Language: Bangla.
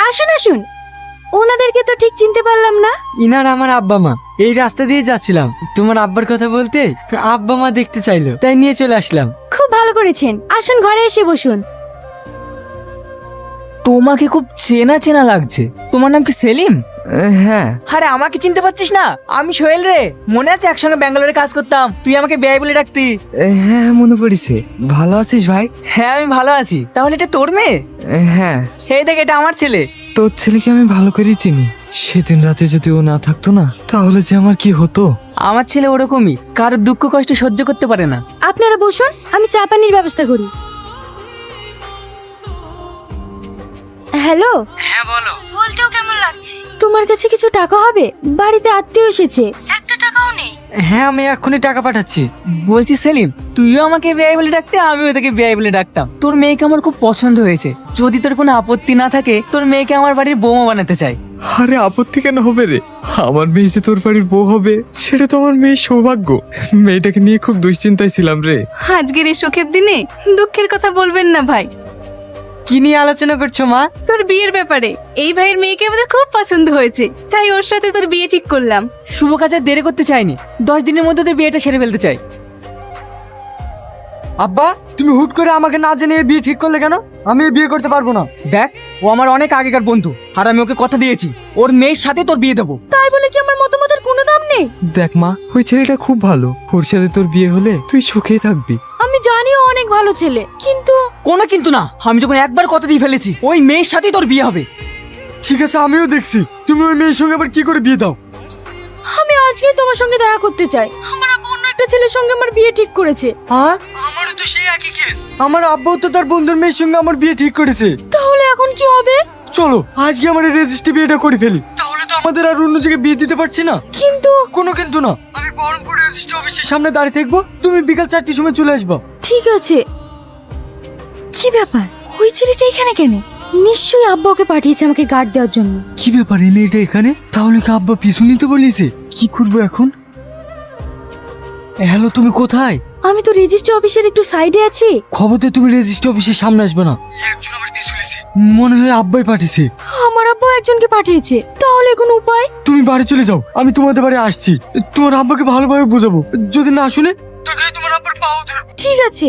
আসুন আসুন। ওনাদেরকে তো ঠিক চিনতে পারলাম না। ইনার আমার আব্বা মা। এই রাস্তা দিয়ে যাচ্ছিলাম, তোমার আব্বার কথা বলতে আব্বা মা দেখতে চাইলো, তাই নিয়ে চলে আসলাম। খুব ভালো করেছেন, আসুন ঘরে এসে বসুন। তোমাকে খুব চেনা চেনা লাগছে। তোমার নাম কি সেলিম? হ্যাঁ। আরে আমাকে চিনতে পারছিস না? আমি সোহেল রে। মনে আছে একসঙ্গে ব্যাঙ্গালোরে কাজ করতাম, তুই আমাকে বেয়াই বলে ডাকতি। হ্যাঁ মনে পড়েছে। ভালো আছিস ভাই? হ্যাঁ আমি ভালো আছি। তাহলে এটা তোর মেয়ে? হ্যাঁ। এই দেখ, এটা আমার ছেলে। তোর ছেলেকে আমি ভালো করেই চিনি। সেদিন রাতে যদি ও না থাকতো না, তাহলে যে আমার কি হতো। আমার ছেলে ওরকমই, কারোর দুঃখ কষ্ট সহ্য করতে পারে না। আপনারা বসুন, আমি চা পানির ব্যবস্থা করি। হ্যালো। হ্যাঁ বলো। বলতেও কেমন লাগছে? তোমার কাছে কিছু টাকা হবে? বাড়িতে আত্মীয় এসেছে, একটা টাকাও নেই। হ্যাঁ আমি এক্ষুনি টাকা পাঠাচ্ছি। বলছি সেলিম, তুইও আমাকে বেয়াই বলে ডাকতে, আমিও তোকে বেয়াই বলে ডাকতাম। তোর মেয়েকে আমার খুব পছন্দ হয়েছে। যদি তোর কোনো আপত্তি না থাকে, তোর মেয়েকে আমার বাড়ির বৌমা বানাতে চাই। আরে আপত্তি কেন হবে রে? আমার মেয়ে যে তোর বাড়ির বউ হবে, সেটা তো আমার মেয়ের সৌভাগ্য। মেয়েটাকে নিয়ে খুব দুশ্চিন্তায় ছিলাম রে। আজকের এই সুখের দিনে দুঃখের কথা বলবেন না ভাই। কি নিয়ে আলোচনা করছো মা? তোর বিয়ের ব্যাপারে। এই ভাইয়ের মেয়েকে আমাদের খুব পছন্দ হয়েছে, তাই ওর সাথে তোর বিয়ে ঠিক করলাম। শুভ কাজে আর দেরি করতে চাইনি, 10 দিনের মধ্যে তোর বিয়েটা সেরে ফেলতে চাই। আব্বা, তুমি হুট করে আমাকে না জানিয়ে বিয়ে ঠিক করলে কেন? আমি এই বিয়ে করতে পারবো না। দেখ, ও আমার অনেক আগেকার বন্ধু, আর আমি ওকে কথা দিয়েছি ওর মেয়ের সাথে তোর বিয়ে দেবো। তাই বলে কি আমার মতামতের কোনো দাম নেই? দেখ মা, ওই ছেলেটা খুব ভালো। ওর সাথে তোর বিয়ে হলে তুই সুখেই থাকবি। আমি জানি ও অনেক ভালো ছেলে, কিন্তু কোনো কিন্তু না, আমি যখন একবার কথা দিয়ে ফেলেছি, ওই মেয়ের সাথেই তোর বিয়ে হবে। ঠিক আছে, আমিও দেখছি তুমি ওই মেয়ের সঙ্গে আবার কি করে বিয়ে দাও। আমি আজকে তোমার সঙ্গে দেখা করতে চাই। আমার আব্বু অন্য একটা ছেলের সঙ্গে আমার বিয়ে ঠিক করেছে। হ্যাঁ, আমারও তো সেই একই কেস। আমার আব্বাও তো তার বন্ধুর মেয়ের সঙ্গে আমার বিয়ে ঠিক করেছে। তাহলে এখন কি হবে? চলো আজকে আমার রেজিস্ট্রি বিয়েটা করে ফেলি, তাহলে তো আমাদের আর অন্য জায়গায় বিয়ে দিতে পারছি না। কিন্তু কোনো কিন্তু না, আমি বহরমপুর রেজিস্ট্রি অফিসের সামনে দাঁড়িয়ে থাকবো, তুমি বিকাল 4টের সময় চলে আসবা। ঠিক আছে। কি ব্যাপার, ওই ছেলেটা এখানে কেন? নিশ্চয়ই আব্বা ওকে পাঠিয়েছে আমাকে গার্ড দেওয়ার জন্য। কি ব্যাপার, এই মেয়েটা এখানে? তাহলে কি আব্বা পিছু নিতে বলেছে? কি করবো এখন? হ্যালো, তুমি কোথায়? আমি তো রেজিস্ট্রি অফিসের একটু সাইডে আছি। খবরতে তুমি রেজিস্ট্রি অফিসের সামনে আসবে না। একজন আমার পিছু নিছে, মনে হয় আব্বাই পাঠিয়েছে। আমার আব্বা একজনকে পাঠিয়েছে, তাহলে কোনো উপায়? তুমি বাড়ি চলে যাও, আমি তোমাদের বাড়ি আসছি। তোমার আব্বাকে ভালোভাবে বোঝাবো, যদি না শুনে তোর গায়ে তোমার আব্বার পাও ধরবো। ঠিক আছে,